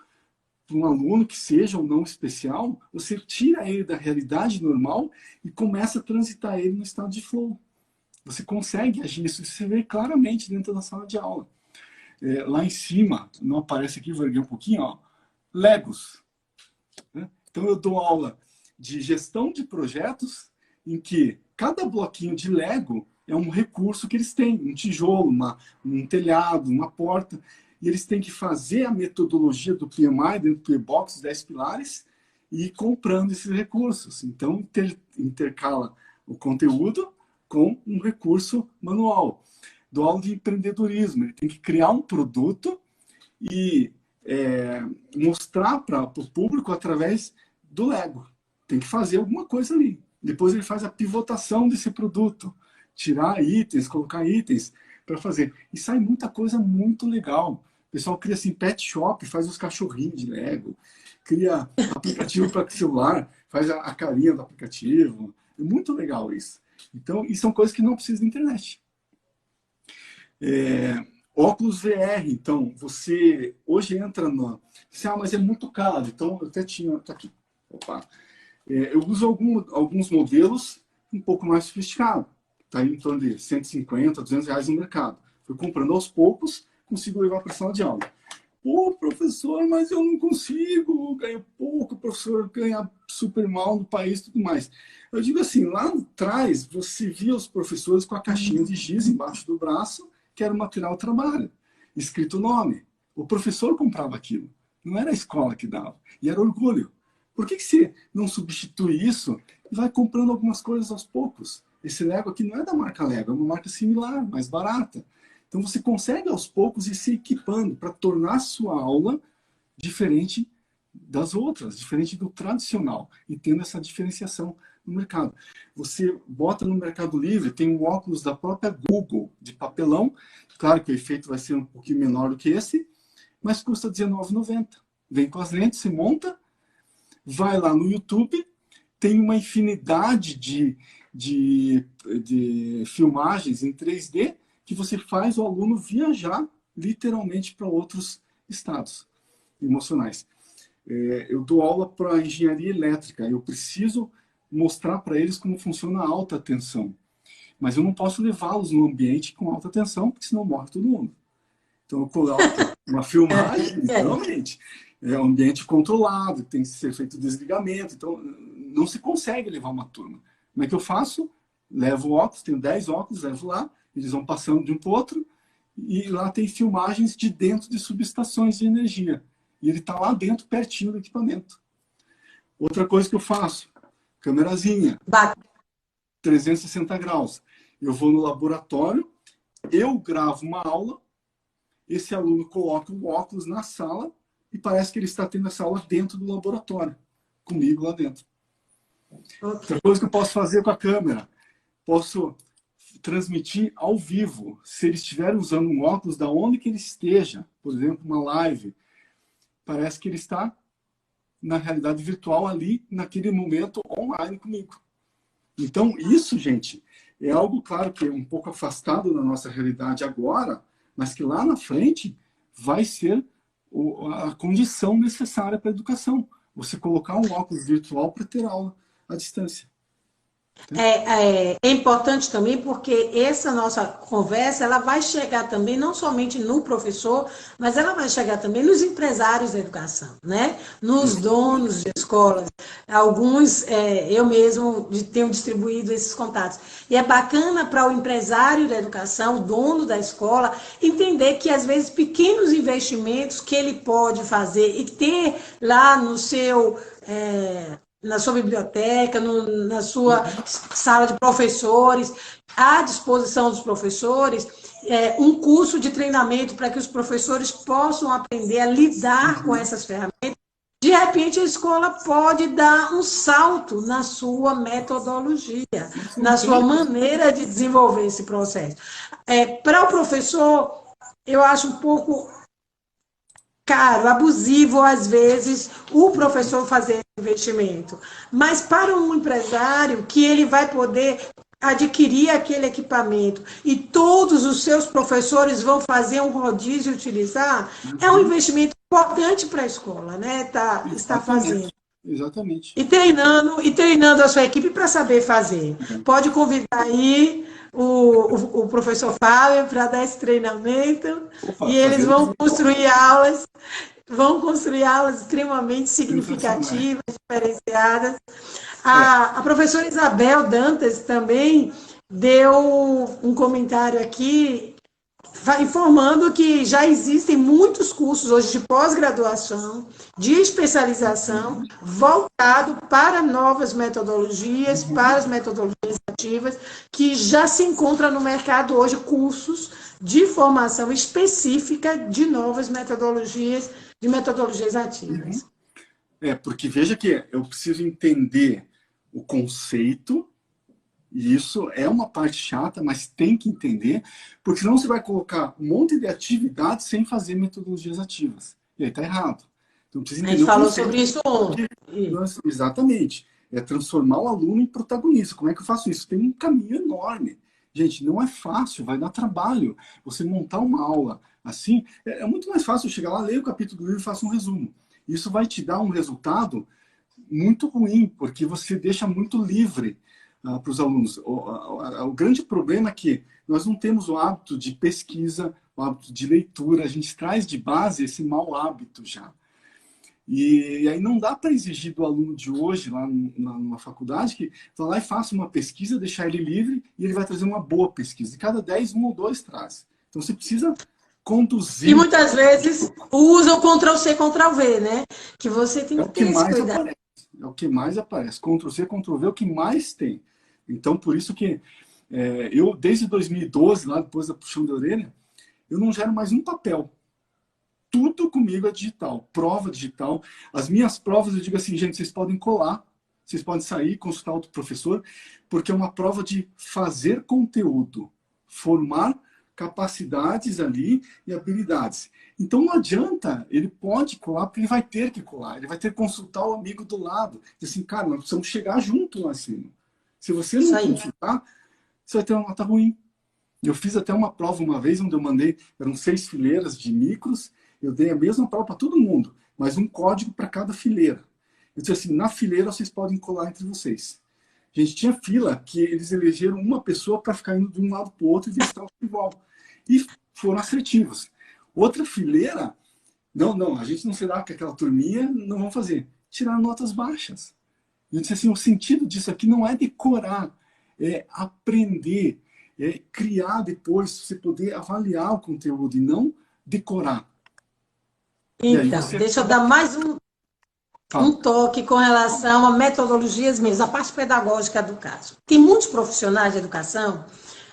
Speaker 1: para um aluno que seja ou não especial, você tira ele da realidade normal e começa a transitar ele no estado de flow. Você consegue agir isso, você vê claramente dentro da sala de aula. Lá em cima, não aparece aqui, vou erguer um pouquinho, ó, Legos. Né? Então eu dou aula de gestão de projetos em que cada bloquinho de Lego é um recurso que eles têm, um tijolo, um telhado, uma porta, e eles têm que fazer a metodologia do PMI dentro do PBox, 10 pilares, e ir comprando esses recursos. Então intercala o conteúdo com um recurso manual. Do aula de empreendedorismo, ele tem que criar um produto e mostrar para o público através do Lego. Tem que fazer alguma coisa ali. Depois ele faz a pivotação desse produto, tirar itens, colocar itens para fazer. E sai muita coisa muito legal. O pessoal cria assim pet shop, faz os cachorrinhos de Lego, cria aplicativo para celular, faz a carinha do aplicativo. É muito legal isso. Então, e são coisas que não precisam de internet. Óculos VR, então, você hoje entra no... mas é muito caro, então eu até tinha... Tá aqui. Opa. Eu uso alguns modelos um pouco mais sofisticados. Está em torno de 150, 200 reais no mercado. Fui comprando aos poucos, consigo levar para a sala de aula. Pô, professor, mas eu não consigo, ganho pouco, o professor ganha super mal no país e tudo mais. Eu digo assim, lá atrás, você via os professores com a caixinha de giz embaixo do braço, que era o material de trabalho, escrito o nome. O professor comprava aquilo, não era a escola que dava, e era orgulho. Por que você não substitui isso e vai comprando algumas coisas aos poucos? Esse Lego aqui não é da marca Lego, é uma marca similar, mais barata. Então você consegue aos poucos ir se equipando para tornar a sua aula diferente das outras, diferente do tradicional, e tendo essa diferenciação no mercado. Você bota no Mercado Livre, tem um óculos da própria Google, de papelão, claro que o efeito vai ser um pouquinho menor do que esse, mas custa R$19,90. Vem com as lentes, você monta, vai lá no YouTube, tem uma infinidade de filmagens em 3D que você faz o aluno viajar literalmente para outros estados emocionais. Eu dou aula para engenharia elétrica, eu preciso mostrar para eles como funciona a alta tensão. Mas eu não posso levá-los num ambiente com alta tensão, porque senão morre todo mundo. Então eu coloco uma filmagem, literalmente. É um ambiente controlado, tem que ser feito desligamento, então não se consegue levar uma turma. Como é que eu faço? Levo óculos, tenho 10 óculos, levo lá, eles vão passando de um para o outro, e lá tem filmagens de dentro de subestações de energia. E ele está lá dentro, pertinho do equipamento. Outra coisa que eu faço, câmerazinha, 360 graus. Eu vou no laboratório, eu gravo uma aula, esse aluno coloca o óculos na sala e parece que ele está tendo essa aula dentro do laboratório, comigo lá dentro. Outra coisa que eu posso fazer com a câmera, posso transmitir ao vivo, se ele estiver usando um óculos, da onde que ele esteja, por exemplo, uma live, parece que ele está na realidade virtual ali, naquele momento, online comigo. Então, isso, gente, é algo, claro, que é um pouco afastado da nossa realidade agora, mas que lá na frente vai ser a condição necessária para a educação. Você colocar um óculos virtual para ter aula à distância.
Speaker 2: É importante também porque essa nossa conversa ela vai chegar também não somente no professor, mas ela vai chegar também nos empresários da educação, né? Nos donos de escolas. Alguns, eu mesmo tenho distribuído esses contatos. E é bacana para o empresário da educação, o dono da escola, entender que às vezes pequenos investimentos que ele pode fazer e ter lá no seu... na sua biblioteca, na sua sala de professores, à disposição dos professores, um curso de treinamento para que os professores possam aprender a lidar com essas ferramentas. De repente, a escola pode dar um salto na sua metodologia, na sua maneira de desenvolver esse processo. Para o professor, eu acho um pouco caro, abusivo, às vezes, o professor fazer esse investimento. Mas para um empresário que ele vai poder adquirir aquele equipamento e todos os seus professores vão fazer um rodízio e utilizar, é um investimento importante para a escola, né? Está fazendo.
Speaker 1: Exatamente.
Speaker 2: E treinando a sua equipe para saber fazer. Pode convidar aí o professor Fábio para dar esse treinamento. Opa, e eles vão construir aulas extremamente significativas, diferenciadas. A professora Isabel Dantas também deu um comentário aqui informando que já existem muitos cursos hoje de pós-graduação, de especialização, voltado para novas metodologias, para as metodologias ativas, que já se encontra no mercado hoje cursos de formação específica de novas metodologias, de metodologias ativas.
Speaker 1: Porque veja que eu preciso entender o conceito. E isso é uma parte chata, mas tem que entender, porque senão você vai colocar um monte de atividades sem fazer metodologias ativas. E aí está errado. Então, precisa entender.
Speaker 2: A gente falou sobre isso ontem.
Speaker 1: Exatamente. É transformar o aluno em protagonista. Como é que eu faço isso? Tem um caminho enorme. Gente, não é fácil, vai dar trabalho. Você montar uma aula assim, é muito mais fácil eu chegar lá, ler o capítulo do livro e faço um resumo. Isso vai te dar um resultado muito ruim, porque você deixa muito livre para os alunos. O grande problema é que nós não temos o hábito de pesquisa, o hábito de leitura, a gente traz de base esse mau hábito já. E aí não dá para exigir do aluno de hoje, lá numa faculdade, que vá lá e faça uma pesquisa, deixar ele livre, e ele vai trazer uma boa pesquisa. E cada 10, 1 ou 2 traz. Então você precisa conduzir.
Speaker 2: E muitas vezes usa o Ctrl+C, Ctrl+V, né? Que você tem que ter esse cuidado.
Speaker 1: É o que mais aparece. Ctrl+C, Ctrl+V é o que mais tem. Então, por isso que eu, desde 2012, lá depois da puxão de orelha, eu não gero mais um papel. Tudo comigo é digital, prova digital. As minhas provas, eu digo assim, gente, vocês podem colar, vocês podem sair, consultar outro professor, porque é uma prova de fazer conteúdo, formar capacidades ali e habilidades. Então não adianta, ele pode colar, porque ele vai ter que colar, ele vai ter que consultar o amigo do lado. Diz assim, cara, nós precisamos chegar junto lá acima. Se você não consultar, você vai ter uma nota ruim. Eu fiz até uma prova uma vez, onde eu mandei, eram 6 fileiras de micros, eu dei a mesma prova para todo mundo, mas um código para cada fileira. Eu disse assim, na fileira vocês podem colar entre vocês. A gente tinha fila que eles elegeram uma pessoa para ficar indo de um lado para o outro e ver se estava igual. E foram assertivos. Outra fileira, não, a gente não será que aquela turminha não vão fazer. Tiraram notas baixas. Eu disse assim, o sentido disso aqui não é decorar, é aprender, é criar depois, você poder avaliar o conteúdo e não decorar.
Speaker 2: Então, deixa eu dar mais um toque com relação a metodologias mesmo, a parte pedagógica do caso. Tem muitos profissionais de educação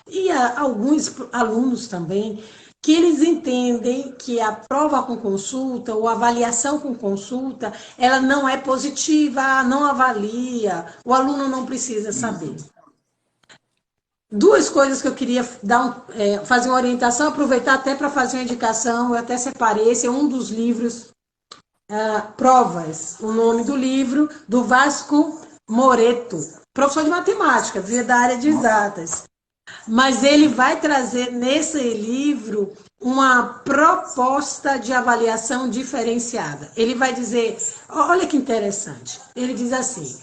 Speaker 2: e alguns alunos também que eles entendem que a prova com consulta ou avaliação com consulta, ela não é positiva, não avalia, o aluno não precisa saber. Duas coisas que eu queria fazer uma orientação, aproveitar até para fazer uma indicação, eu até separei, esse é um dos livros, Provas, o nome do livro, do Vasco Moreto, professor de matemática, da área de exatas. Mas ele vai trazer nesse livro uma proposta de avaliação diferenciada. Ele vai dizer, olha que interessante, ele diz assim,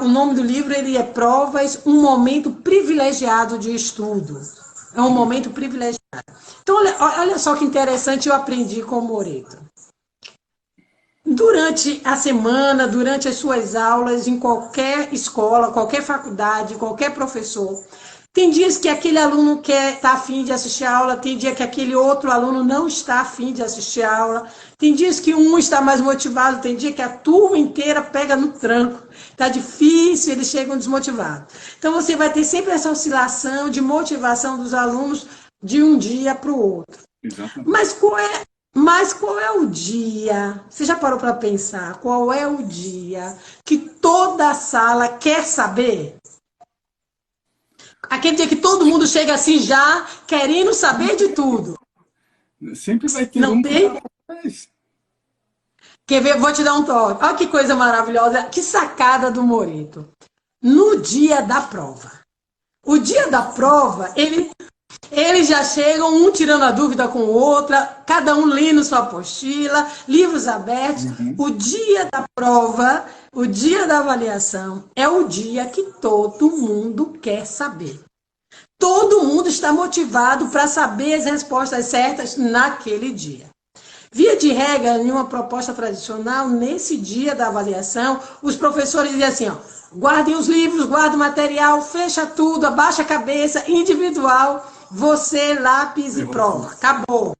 Speaker 2: o nome do livro ele é Provas, um momento privilegiado de estudo. É um momento privilegiado. Então, olha só que interessante, eu aprendi com o Moreto. Durante a semana, durante as suas aulas, em qualquer escola, qualquer faculdade, qualquer professor, tem dias que aquele aluno está afim de assistir a aula, tem dia que aquele outro aluno não está afim de assistir a aula, tem dias que um está mais motivado, tem dia que a turma inteira pega no tranco, está difícil, eles chegam desmotivados. Então, você vai ter sempre essa oscilação de motivação dos alunos de um dia para o outro.
Speaker 1: Exatamente.
Speaker 2: Mas qual é o dia? Você já parou para pensar? Qual é o dia que toda a sala quer saber? Aquele dia que todo mundo chega assim já querendo saber de tudo.
Speaker 1: Sempre vai ter
Speaker 2: Não tem? Quer ver? Vou te dar um toque. Olha que coisa maravilhosa, que sacada do Moreto. No dia da prova. O dia da prova, eles já chegam, um tirando a dúvida com o outro, cada um lendo sua apostila, livros abertos. O dia da prova, o dia da avaliação, é o dia que todo mundo quer saber. Todo mundo está motivado para saber as respostas certas naquele dia. Via de regra, em uma proposta tradicional, nesse dia da avaliação, os professores dizem assim, ó, guardem os livros, guardem o material, fecha tudo, abaixa a cabeça, individual, você, lápis e prova. Acabou.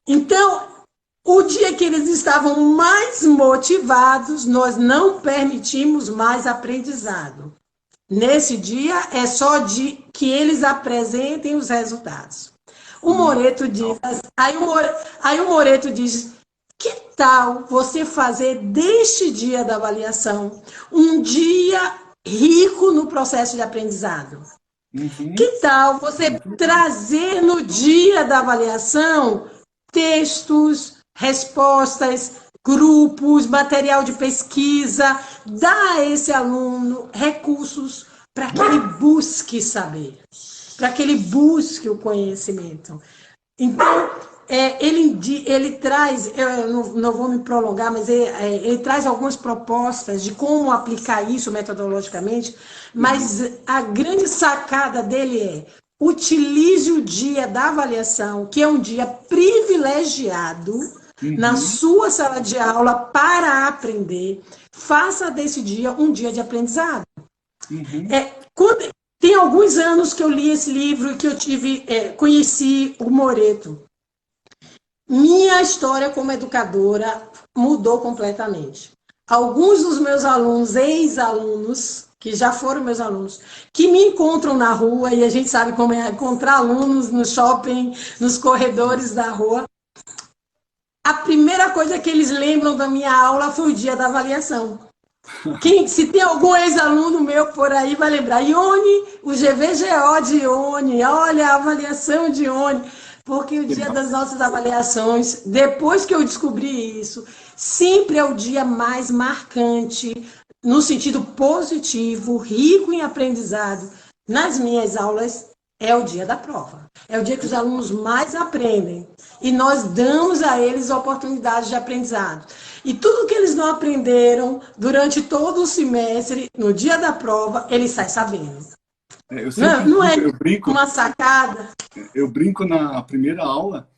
Speaker 2: Então, o dia que eles estavam mais motivados, nós não permitimos mais aprendizado. Nesse dia, é só de que eles apresentem os resultados. O Moreto diz, aí o Moreto diz, que tal você fazer deste dia da avaliação um dia rico no processo de aprendizado? Que tal você trazer no dia da avaliação textos, respostas, grupos, material de pesquisa, dar a esse aluno recursos para que ele busque saber, para que ele busque o conhecimento. Então, ele traz, eu não vou me prolongar, mas ele traz algumas propostas de como aplicar isso metodologicamente, mas a grande sacada dele é: utilize o dia da avaliação, que é um dia privilegiado, na sua sala de aula para aprender. Faça desse dia um dia de aprendizado. Tem alguns anos que eu li esse livro e que eu conheci o Moreto. Minha história como educadora mudou completamente. Alguns dos meus alunos, ex-alunos, que já foram meus alunos, que me encontram na rua, e a gente sabe como é encontrar alunos no shopping, nos corredores da rua, a primeira coisa que eles lembram da minha aula foi o dia da avaliação. Se tem algum ex-aluno meu por aí, vai lembrar. Ione, o GVGO de Ione, olha a avaliação de Ione. Porque o dia das nossas avaliações, depois que eu descobri isso, sempre é o dia mais marcante, no sentido positivo, rico em aprendizado. Nas minhas aulas, é o dia da prova. É o dia que os alunos mais aprendem. E nós damos a eles oportunidades de aprendizado. E tudo que eles não aprenderam durante todo o semestre, no dia da prova, eles saem sabendo. Eu brinco, uma sacada.
Speaker 1: Eu brinco na primeira aula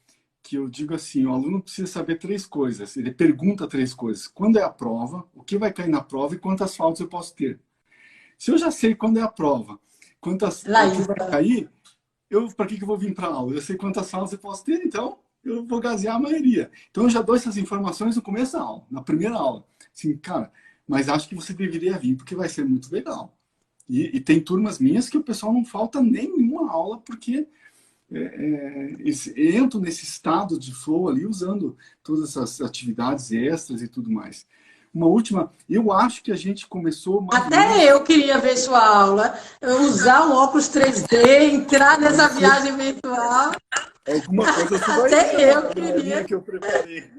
Speaker 1: que eu digo assim, o aluno precisa saber 3 coisas. Ele pergunta 3 coisas. Quando é a prova, o que vai cair na prova e quantas faltas eu posso ter. Se eu já sei quando é a prova, o que vai cair, para que eu vou vir para a aula? Eu sei quantas faltas eu posso ter, então eu vou gasear a maioria. Então eu já dou essas informações no começo da aula, na primeira aula. Assim, cara, mas acho que você deveria vir, porque vai ser muito legal. E tem turmas minhas que o pessoal não falta nenhuma aula, porque entram nesse estado de flow ali, usando todas essas atividades extras e tudo mais. Uma última, eu acho que a gente começou...
Speaker 2: Eu queria ver sua aula, usar um óculos 3D, entrar nessa viagem virtual.
Speaker 1: Alguma coisa
Speaker 2: até eu queria.
Speaker 1: Que eu preparei.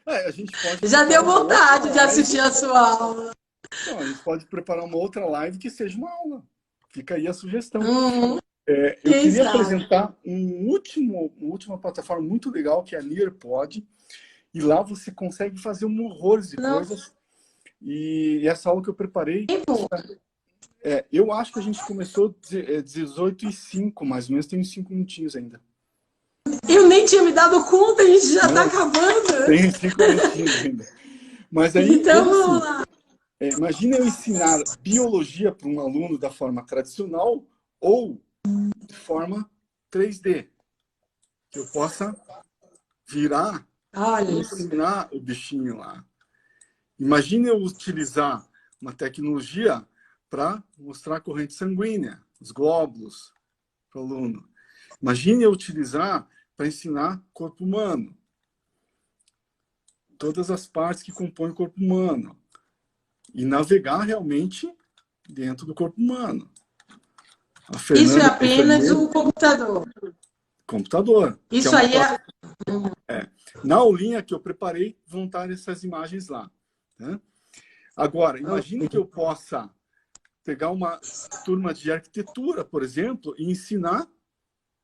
Speaker 1: A gente pode
Speaker 2: já deu vontade de assistir a sua aula.
Speaker 1: Não, a gente pode preparar uma outra live que seja uma aula. Fica aí a sugestão.
Speaker 2: Uhum.
Speaker 1: Eu
Speaker 2: Quem
Speaker 1: queria
Speaker 2: sabe?
Speaker 1: apresentar uma última plataforma muito legal, que é a Nearpod. E lá você consegue fazer um horror de
Speaker 2: Não.
Speaker 1: coisas. E essa aula que eu preparei,
Speaker 2: Tempo.
Speaker 1: eu acho que a gente começou 18h05, mais ou menos, tem uns 5 minutinhos ainda.
Speaker 2: Eu nem tinha me dado conta, a gente já está
Speaker 1: Não,
Speaker 2: acabando.
Speaker 1: tem 5 minutinhos ainda. Mas aí,
Speaker 2: Então, vamos
Speaker 1: assim,
Speaker 2: lá.
Speaker 1: imagina eu ensinar biologia para um aluno da forma tradicional ou de forma 3D. Que eu possa virar e
Speaker 2: Olha,
Speaker 1: ensinar o bichinho lá. Imagine eu utilizar uma tecnologia para mostrar a corrente sanguínea, os glóbulos para o aluno. Imagine eu utilizar para ensinar corpo humano. Todas as partes que compõem o corpo humano. E navegar realmente dentro do corpo humano. A
Speaker 2: isso é
Speaker 1: Fernanda,
Speaker 2: apenas o computador.
Speaker 1: computador.
Speaker 2: Isso aí é...
Speaker 1: Na aulinha que eu preparei, vão estar essas imagens lá. Né? Agora, imagine que eu possa pegar uma turma de arquitetura, por exemplo, e ensinar,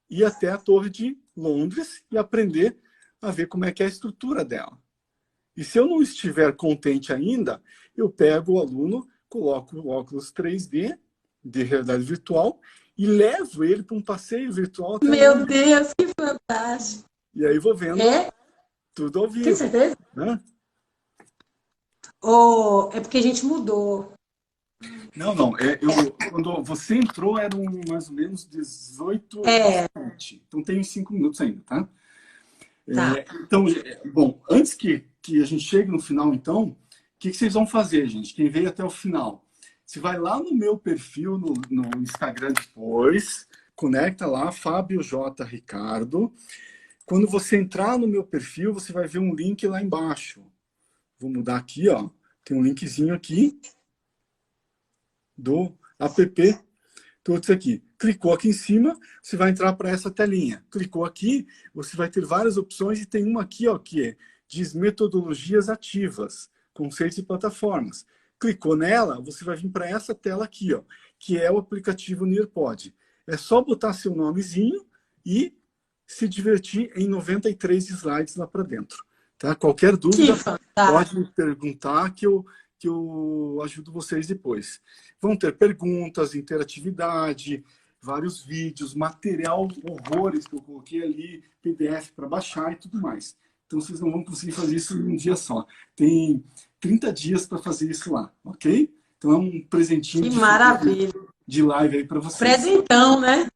Speaker 1: ir até a Torre de Londres e aprender a ver como é que é a estrutura dela. E se eu não estiver contente ainda, eu pego o aluno, coloco o óculos 3D de realidade virtual e levo ele para um passeio virtual até
Speaker 2: Meu
Speaker 1: Londres.
Speaker 2: Deus, que fantástico.
Speaker 1: E aí vou vendo tudo ao
Speaker 2: Tem
Speaker 1: vivo.
Speaker 2: certeza?
Speaker 1: Né?
Speaker 2: Ou é porque a gente mudou?
Speaker 1: Não. Quando você entrou, eram mais ou menos 18 h Então tem 5 minutos ainda, tá?
Speaker 2: Tá.
Speaker 1: Então, bom, antes que a gente chegue no final, então, o que vocês vão fazer, gente? Quem veio até o final? Você vai lá no meu perfil no Instagram depois, conecta lá, Fábio J. Ricardo. Quando você entrar no meu perfil, você vai ver um link lá embaixo. Vou mudar aqui, ó. Tem um linkzinho aqui do app. Tudo isso aqui. Clicou aqui em cima, você vai entrar para essa telinha. Clicou aqui, você vai ter várias opções e tem uma aqui, ó, que diz metodologias ativas, conceitos e plataformas. Clicou nela, você vai vir para essa tela aqui, ó, que é o aplicativo Nearpod. É só botar seu nomezinho e se divertir em 93 slides lá para dentro. Tá? Qualquer dúvida, pode me perguntar que eu ajudo vocês depois. Vão ter perguntas, interatividade, vários vídeos, material, horrores que eu coloquei ali, PDF para baixar e tudo mais. Então, vocês não vão conseguir fazer isso em um dia só. Tem 30 dias para fazer isso lá, ok? Então, é um presentinho de live aí para vocês.
Speaker 2: Presentão, né?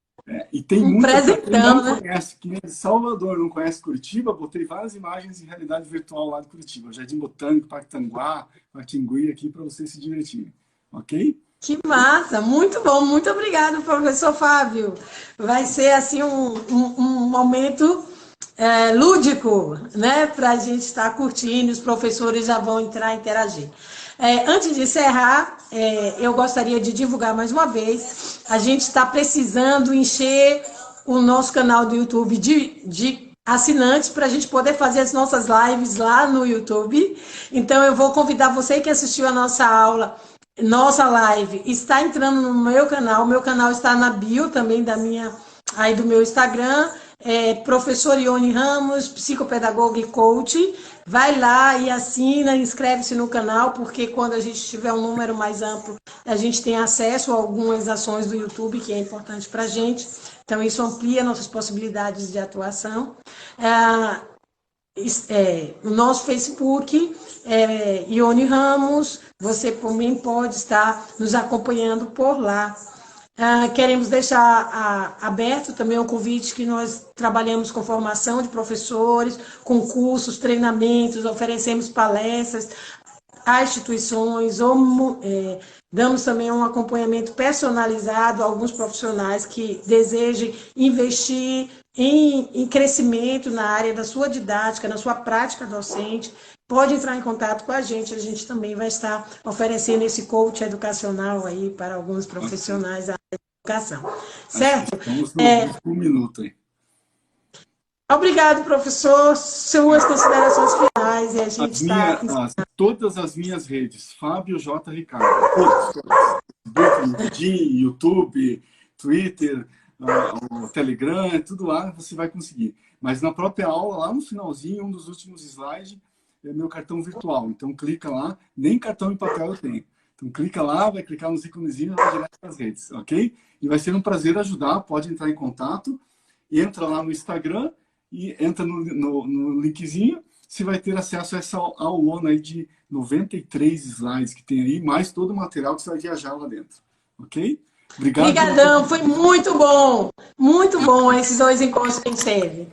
Speaker 1: E tem muita gente que não
Speaker 2: né?
Speaker 1: conhece, que nem de Salvador, não conhece Curitiba, botei várias imagens em realidade virtual lá de Curitiba. Jardim Botânico, Parque Tanguá, Parquingui, aqui para vocês se divertirem. Ok?
Speaker 2: Que massa, muito bom, muito obrigado, professor Fábio. Vai ser assim um momento lúdico, né, para a gente estar curtindo, os professores já vão entrar e interagir. Antes de encerrar, eu gostaria de divulgar mais uma vez, a gente está precisando encher o nosso canal do YouTube de assinantes para a gente poder fazer as nossas lives lá no YouTube. Então, eu vou convidar você que assistiu a nossa aula, nossa live, está entrando no meu canal está na bio também do meu Instagram, professor Ione Ramos, psicopedagoga e coach. Vai lá e assina, inscreve-se no canal, porque quando a gente tiver um número mais amplo, a gente tem acesso a algumas ações do YouTube, que é importante para a gente. Então, isso amplia nossas possibilidades de atuação. O nosso Facebook, Ione Ramos, você também pode estar nos acompanhando por lá. Queremos deixar aberto também o convite que nós trabalhamos com formação de professores, com cursos, treinamentos, oferecemos palestras a instituições, damos também um acompanhamento personalizado a alguns profissionais que desejem investir em crescimento na área da sua didática, na sua prática docente. Pode entrar em contato com a gente também vai estar oferecendo esse coach educacional aí para alguns profissionais da educação. Certo?
Speaker 1: Estamos no minuto aí.
Speaker 2: Obrigado, professor. Suas considerações finais e a gente está aqui.
Speaker 1: Todas as minhas redes, Fábio J. Ricardo. Todas. Facebook, LinkedIn, YouTube, Twitter, o Telegram, tudo lá você vai conseguir. Mas na própria aula, lá no finalzinho, um dos últimos slides, é meu cartão virtual. Então clica lá, nem cartão em papel eu tenho. Então clica lá, vai clicar nos íconezinhos e vai direto para as redes, ok? E vai ser um prazer ajudar, pode entrar em contato, entra lá no Instagram e entra no linkzinho, você vai ter acesso a essa aulona aí de 93 slides que tem aí, mais todo o material que você vai viajar lá dentro, ok?
Speaker 2: Obrigadão, foi muito bom esses 2 encontros que a gente teve.